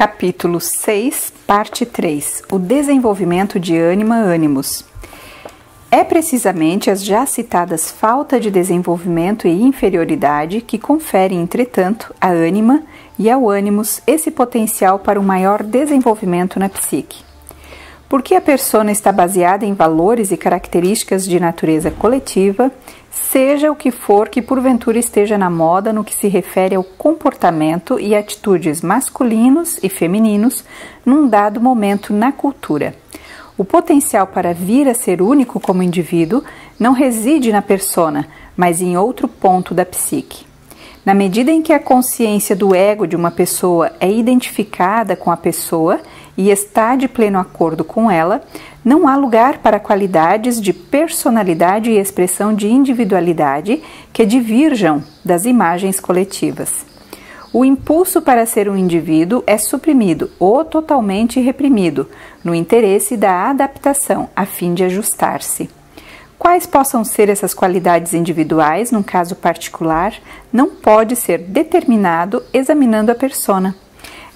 Capítulo 6, parte 3. O desenvolvimento de ânima ânimos. É precisamente as já citadas falta de desenvolvimento e inferioridade que conferem, entretanto, à ânima e ao ânimos esse potencial para um maior desenvolvimento na psique. Porque a persona está baseada em valores e características de natureza coletiva, seja o que for que porventura esteja na moda no que se refere ao comportamento e atitudes masculinos e femininos num dado momento na cultura. O potencial para vir a ser único como indivíduo não reside na persona, mas em outro ponto da psique. Na medida em que a consciência do ego de uma pessoa é identificada com a pessoa e está de pleno acordo com ela, não há lugar para qualidades de personalidade e expressão de individualidade que divirjam das imagens coletivas. O impulso para ser um indivíduo é suprimido ou totalmente reprimido, no interesse da adaptação, a fim de ajustar-se. Quais possam ser essas qualidades individuais, num caso particular, não pode ser determinado examinando a persona.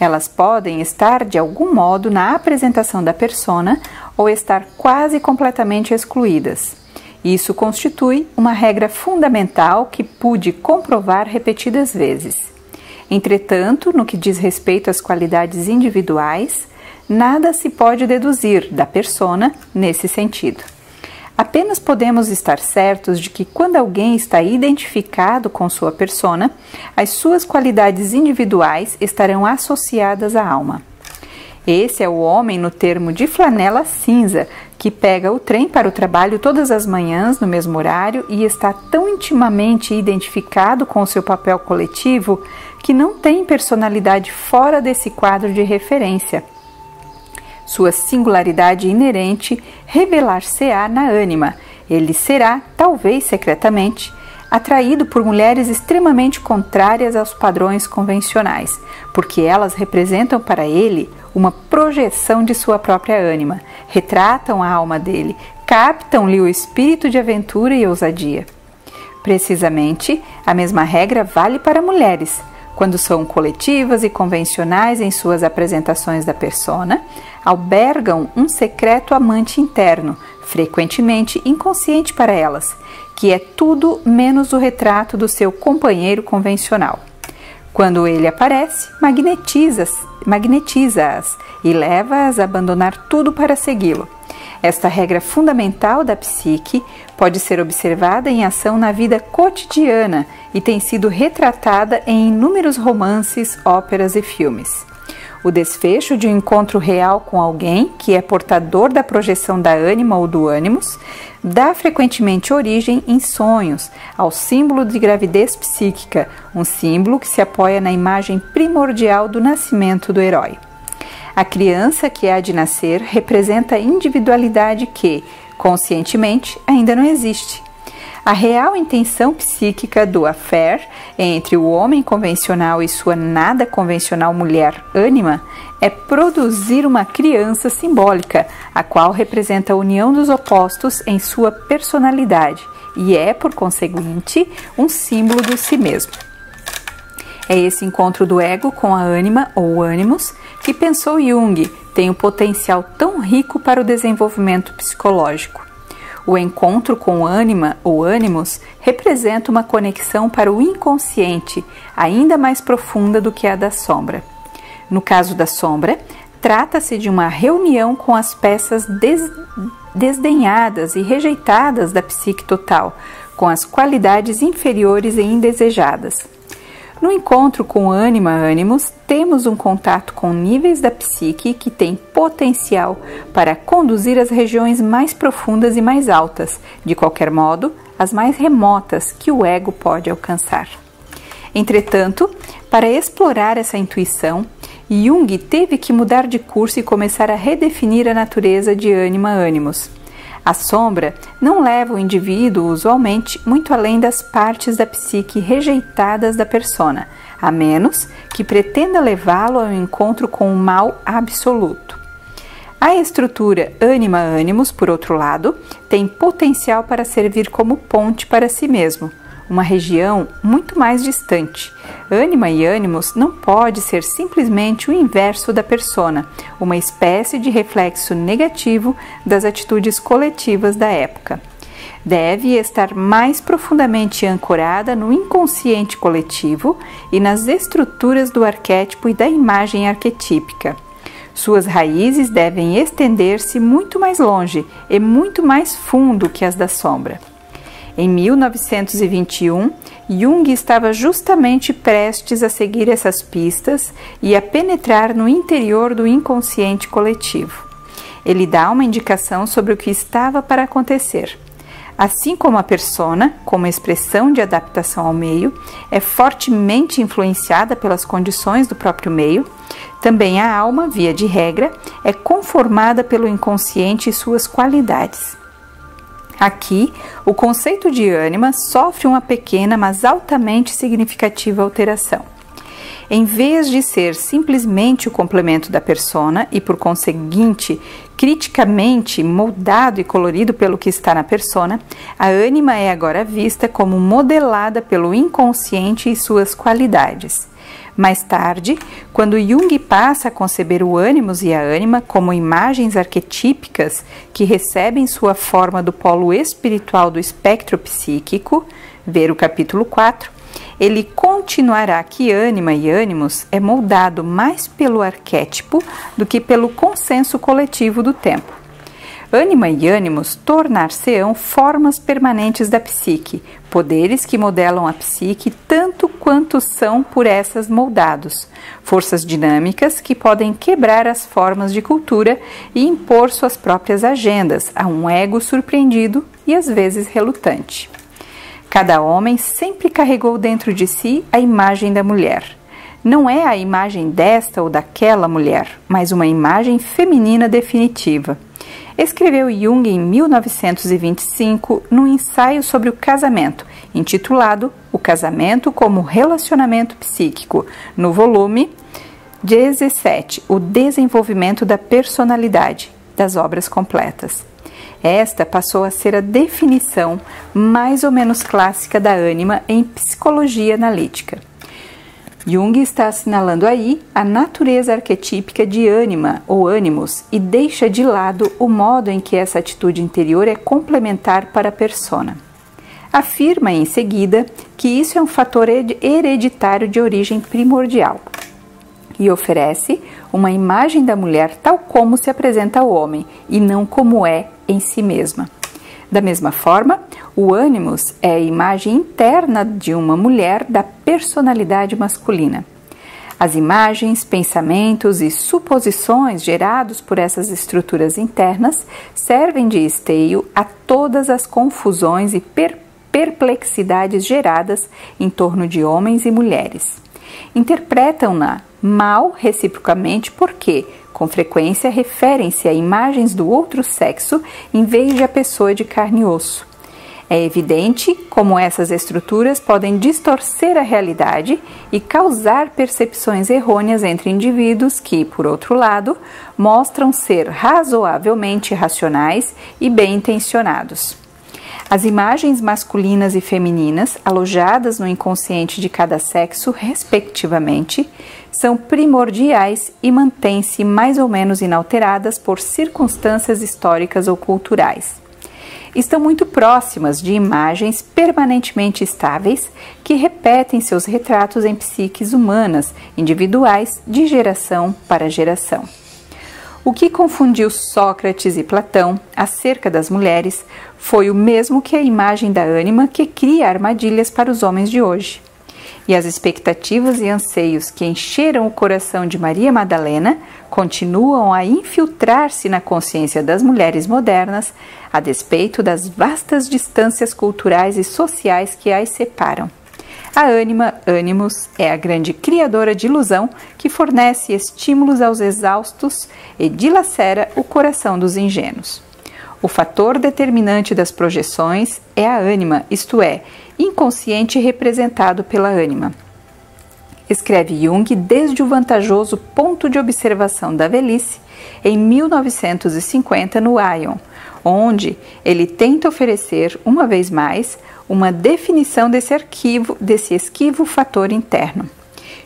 Elas podem estar, de algum modo, na apresentação da persona ou estar quase completamente excluídas. Isso constitui uma regra fundamental que pude comprovar repetidas vezes. Entretanto, no que diz respeito às qualidades individuais, nada se pode deduzir da persona nesse sentido. Apenas podemos estar certos de que quando alguém está identificado com sua persona, as suas qualidades individuais estarão associadas à alma. Esse é o homem no termo de flanela cinza, que pega o trem para o trabalho todas as manhãs no mesmo horário e está tão intimamente identificado com o seu papel coletivo que não tem personalidade fora desse quadro de referência. Sua singularidade inerente revelar-se-á na ânima. Ele será, talvez secretamente, atraído por mulheres extremamente contrárias aos padrões convencionais, porque elas representam para ele uma projeção de sua própria ânima, retratam a alma dele, captam-lhe o espírito de aventura e ousadia. Precisamente, a mesma regra vale para mulheres. Quando são coletivas e convencionais em suas apresentações da persona, albergam um secreto amante interno, frequentemente inconsciente para elas, que é tudo menos o retrato do seu companheiro convencional. Quando ele aparece, magnetiza-as e leva-as a abandonar tudo para segui-lo. Esta regra fundamental da psique pode ser observada em ação na vida cotidiana e tem sido retratada em inúmeros romances, óperas e filmes. O desfecho de um encontro real com alguém que é portador da projeção da ânima ou do ânimos dá frequentemente origem em sonhos ao símbolo de gravidez psíquica, um símbolo que se apoia na imagem primordial do nascimento do herói. A criança que há de nascer representa a individualidade que, conscientemente, ainda não existe. A real intenção psíquica do affair entre o homem convencional e sua nada convencional mulher ânima é produzir uma criança simbólica, a qual representa a união dos opostos em sua personalidade e é, por conseguinte, um símbolo do si mesmo. É esse encontro do ego com a ânima ou ânimos que, pensou Jung, tem um potencial tão rico para o desenvolvimento psicológico. O encontro com ânima ou ânimos representa uma conexão para o inconsciente, ainda mais profunda do que a da sombra. No caso da sombra, trata-se de uma reunião com as peças desdenhadas e rejeitadas da psique total, com as qualidades inferiores e indesejadas. No encontro com ânima ânimos, temos um contato com níveis da psique que têm potencial para conduzir às regiões mais profundas e mais altas, de qualquer modo, as mais remotas que o ego pode alcançar. Entretanto, para explorar essa intuição, Jung teve que mudar de curso e começar a redefinir a natureza de ânima ânimos. A sombra não leva o indivíduo, usualmente, muito além das partes da psique rejeitadas da persona, a menos que pretenda levá-lo ao encontro com o mal absoluto. A estrutura ânima-ânimos, por outro lado, tem potencial para servir como ponte para si mesmo, uma região muito mais distante. Ânima e ânimos não pode ser simplesmente o inverso da persona, uma espécie de reflexo negativo das atitudes coletivas da época. Deve estar mais profundamente ancorada no inconsciente coletivo e nas estruturas do arquétipo e da imagem arquetípica. Suas raízes devem estender-se muito mais longe e muito mais fundo que as da sombra. Em 1921, Jung estava justamente prestes a seguir essas pistas e a penetrar no interior do inconsciente coletivo. Ele dá uma indicação sobre o que estava para acontecer. Assim como a persona, como expressão de adaptação ao meio, é fortemente influenciada pelas condições do próprio meio, também a alma, via de regra, é conformada pelo inconsciente e suas qualidades. Aqui, o conceito de ânima sofre uma pequena, mas altamente significativa alteração. Em vez de ser simplesmente o complemento da persona e, por conseguinte, criticamente moldado e colorido pelo que está na persona, a ânima é agora vista como modelada pelo inconsciente e suas qualidades. Mais tarde, quando Jung passa a conceber o ânimos e a ânima como imagens arquetípicas que recebem sua forma do polo espiritual do espectro psíquico, ver o capítulo 4, ele continuará que ânima e ânimos é moldado mais pelo arquétipo do que pelo consenso coletivo do tempo. Ânima e ânimos tornar-se-ão formas permanentes da psique, poderes que modelam a psique tanto quanto são por essas moldados, forças dinâmicas que podem quebrar as formas de cultura e impor suas próprias agendas a um ego surpreendido e às vezes relutante. Cada homem sempre carregou dentro de si a imagem da mulher. Não é a imagem desta ou daquela mulher, mas uma imagem feminina definitiva. Escreveu Jung em 1925 num ensaio sobre o casamento, intitulado O Casamento como Relacionamento Psíquico, no volume 17, O Desenvolvimento da Personalidade, das Obras Completas. Esta passou a ser a definição mais ou menos clássica da ânima em psicologia analítica. Jung está assinalando aí a natureza arquetípica de ânima ou ânimos e deixa de lado o modo em que essa atitude interior é complementar para a persona. Afirma em seguida que isso é um fator hereditário de origem primordial e oferece uma imagem da mulher tal como se apresenta ao homem e não como é em si mesma. Da mesma forma, o ânimos é a imagem interna de uma mulher da personalidade masculina. As imagens, pensamentos e suposições gerados por essas estruturas internas servem de esteio a todas as confusões e perplexidades geradas em torno de homens e mulheres. Interpretam-na mal reciprocamente porque, com frequência, referem-se a imagens do outro sexo em vez de a pessoa de carne e osso. É evidente como essas estruturas podem distorcer a realidade e causar percepções errôneas entre indivíduos que, por outro lado, mostram ser razoavelmente racionais e bem-intencionados. As imagens masculinas e femininas, alojadas no inconsciente de cada sexo, respectivamente, são primordiais e mantêm-se mais ou menos inalteradas por circunstâncias históricas ou culturais. Estão muito próximas de imagens permanentemente estáveis que repetem seus retratos em psiques humanas, individuais, de geração para geração. O que confundiu Sócrates e Platão acerca das mulheres foi o mesmo que a imagem da ânima que cria armadilhas para os homens de hoje. E as expectativas e anseios que encheram o coração de Maria Madalena continuam a infiltrar-se na consciência das mulheres modernas, a despeito das vastas distâncias culturais e sociais que as separam. A ânima, ânimos, é a grande criadora de ilusão que fornece estímulos aos exaustos e dilacera o coração dos ingênuos. O fator determinante das projeções é a ânima, isto é, inconsciente representado pela ânima. escreve Jung desde o vantajoso ponto de observação da velhice em 1950 no Aion, onde ele tenta oferecer, uma vez mais, uma definição desse esquivo fator interno.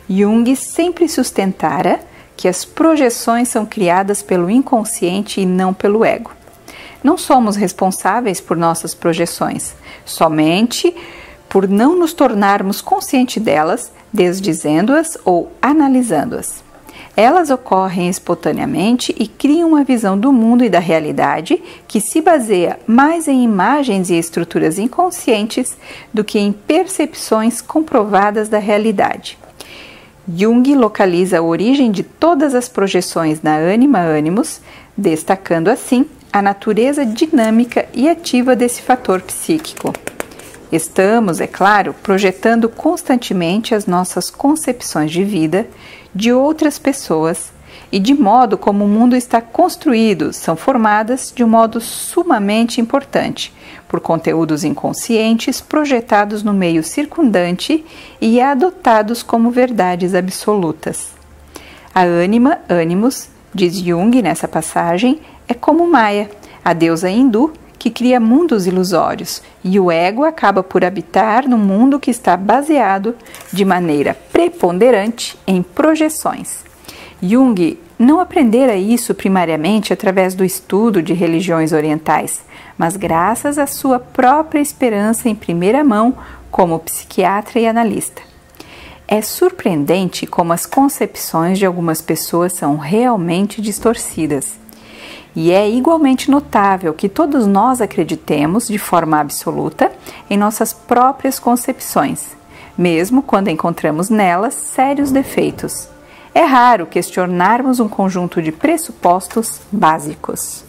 Jung sempre sustentara que as projeções são criadas pelo inconsciente e não pelo ego. Não somos responsáveis por nossas projeções, somente por não nos tornarmos conscientes delas, desdizendo-as ou analisando-as. Elas ocorrem espontaneamente e criam uma visão do mundo e da realidade que se baseia mais em imagens e estruturas inconscientes do que em percepções comprovadas da realidade. Jung localiza a origem de todas as projeções na ânima animus, destacando assim a natureza dinâmica e ativa desse fator psíquico. Estamos, é claro, projetando constantemente as nossas concepções de vida, de outras pessoas e de modo como o mundo está construído, são formadas de um modo sumamente importante, por conteúdos inconscientes projetados no meio circundante e adotados como verdades absolutas. A ânima, animus, diz Jung nessa passagem, é como Maya, a deusa hindu, que cria mundos ilusórios, e o ego acaba por habitar no mundo que está baseado de maneira preponderante em projeções. Jung não aprendera isso primariamente através do estudo de religiões orientais, mas graças à sua própria experiência em primeira mão como psiquiatra e analista. É surpreendente como as concepções de algumas pessoas são realmente distorcidas. E é igualmente notável que todos nós acreditemos de forma absoluta em nossas próprias concepções, mesmo quando encontramos nelas sérios defeitos. É raro questionarmos um conjunto de pressupostos básicos.